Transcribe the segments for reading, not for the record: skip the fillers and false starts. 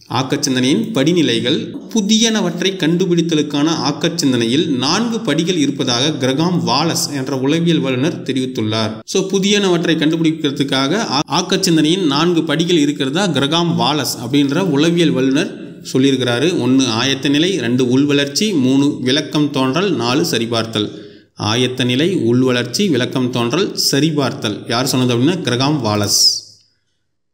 ஆக்கச்சிந்தனையின் படிநிலைகள். புதியனவற்றை கண்டுபிடித்தலுக்கான ஆக்கச்சிந்தனையில் 4 படிகள் இருப்பதாக கிரகாம் வாலஸ் என்ற உளவியல் வல்லுநர் தெரிவித்துள்ளார். புதியனவற்றை கண்டுபிடிக்கிறதுக்காக ஆக்கச்சிந்தனையின் 4 படிகள் இருக்கிறதா கிரகாம் வாலஸ் அப்படின்ற உளவியல் வல்லுநர் சொல்லியிருக்கிறாரு. 1 ஆயத்த நிலை, 2 உள்வளர்ச்சி, 3 விளக்கம் தோன்றல், 4 சரிபார்த்தல். ஆயத்த நிலை, உள்வளர்ச்சி, விளக்கம் தோன்றல், சரிபார்த்தல் யார் சொன்னது அப்படின்னா கிரகாம் வாலஸ்.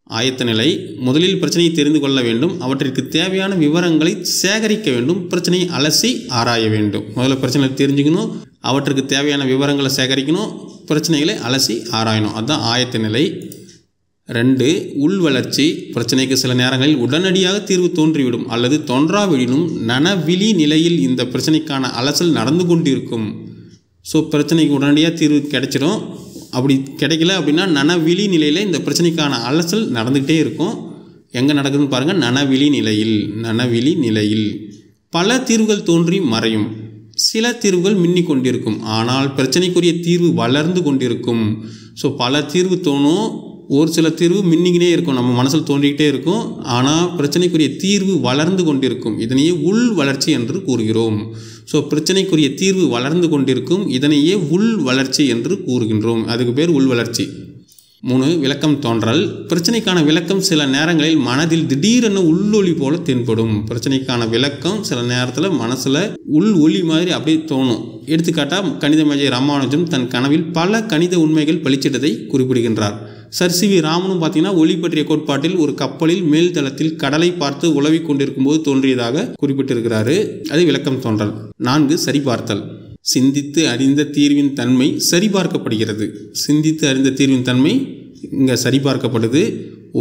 ஆயத்த நிலை, முதலில் பிரச்சனையை தெரிந்து கொள்ள வேண்டும், அவற்றிற்கு தேவையான விவரங்களை சேகரிக்க வேண்டும், பிரச்சனையை அலசி ஆராய வேண்டும். முதல்ல பிரச்சனையை தெரிஞ்சுக்கணும், அவற்றுக்கு தேவையான விவரங்களை சேகரிக்கணும், பிரச்சனைகளை அலசி ஆராயணும். அதுதான் ஆயத்த நிலை. 2 உள்வளர்ச்சி, பிரச்சனைக்கு சில நேரங்களில் உடனடியாக தீர்வு தோன்றிவிடும் அல்லது தோன்றாவிடினும் நனவிழி நிலையில் இந்த பிரச்சனைக்கான அலசல் நடந்து கொண்டிருக்கும். பிரச்சனைக்கு உடனடியாக தீர்வு கிடைச்சிடும். அப்படி கிடைக்கல அப்படின்னா நனவிழி நிலையில் இந்த பிரச்சனைக்கான அலசல் நடந்துகிட்டே இருக்கும். எங்கே நடக்குதுன்னு பாருங்கள், நனவிழி நிலையில். பல தீர்வுகள் தோன்றி மறையும், சில தீர்வுகள் மின்னி கொண்டிருக்கும், ஆனால் பிரச்சனைக்குரிய தீர்வு வளர்ந்து கொண்டிருக்கும். பல தீர்வு தோணும், ஒரு சில தீர்வு மின்னிக்கினே இருக்கும், நம்ம மனசில் தோன்றிக்கிட்டே இருக்கும், ஆனால் பிரச்சனைக்குரிய தீர்வு வளர்ந்து கொண்டிருக்கும். இதனையே உள் வளர்ச்சி என்று கூறுகிறோம். பிரச்சனைக்குரிய தீர்வு வளர்ந்து கொண்டிருக்கும், இதனையே உள் வளர்ச்சி என்று கூறுகின்றோம். அதுக்கு பேர் உள் வளர்ச்சி. 3 விளக்கம் தோன்றல், பிரச்சனைக்கான விளக்கம் சில நேரங்களில் மனதில் திடீரென உள்ளொளி போல தென்படும். பிரச்சனைக்கான விளக்கம் சில நேரத்தில் மனசில் உள் ஒளி மாதிரி அப்படியே தோணும். எடுத்துக்காட்டாக கணித மேஜை ராமானுஜம் தன் கனவில் பல கணித உண்மைகள் பளிச்சிட்டதை குறிப்பிடுகின்றார். சர் சி வி ராமனும் பார்த்தீங்கன்னா ஒளி பற்றிய கோட்பாட்டில் ஒரு கப்பலில் மேல் தளத்தில் கடலை பார்த்து உலவி கொண்டிருக்கும் போது தோன்றியதாக குறிப்பிட்டிருக்கிறாரு. அது விளக்கம் தோன்றல். 4 சரிபார்த்தல், சிந்தித்து அறிந்த தீர்வின் தன்மை சரிபார்க்கப்படுகிறது. சிந்தித்து அறிந்த தீர்வின் தன்மை இங்கே சரிபார்க்கப்படுது.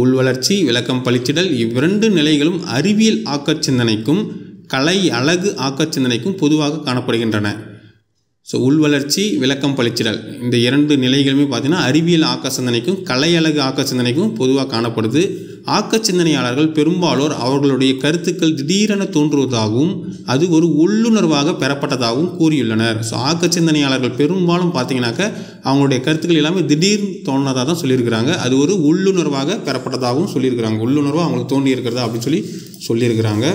உள்வளர்ச்சி, விளக்கம் பளிச்சிடல் இவ்விரண்டு நிலைகளும் அறிவியல் ஆக்கச்சிந்தனைக்கும் கலை அழகு ஆக்கச்சிந்தனைக்கும் பொதுவாக காணப்படுகின்றன. உள்வளர்ச்சி, விளக்கம் பளிச்சிடல் இந்த 2 நிலைகளுமே பார்த்தீங்கன்னா அறிவியல் ஆக்கச்சிந்தனைக்கும் கலை அழகு ஆக்கச்சிந்தனைக்கும் பொதுவாக காணப்படுது. ஆக்கச்சிந்தனையாளர்கள் பெரும்பாலோர் அவர்களுடைய கருத்துக்கள் திடீரென தோன்றுவதாகவும் அது ஒரு உள்ளுணர்வாக பெறப்பட்டதாகவும் கூறியுள்ளனர். ஆக்கச்சிந்தனையாளர்கள் பெரும்பாலும் பார்த்தீங்கன்னாக்க அவங்களுடைய கருத்துக்கள் எல்லாமே திடீர்னு தோன்றதாக தான் சொல்லியிருக்கிறாங்க. அது ஒரு உள்ளுணர்வாக பெறப்பட்டதாகவும் சொல்லியிருக்கிறாங்க. உள்ளுணர்வாக அவங்களுக்கு தோன்றி இருக்கிறதா அப்படின்னு சொல்லியிருக்கிறாங்க.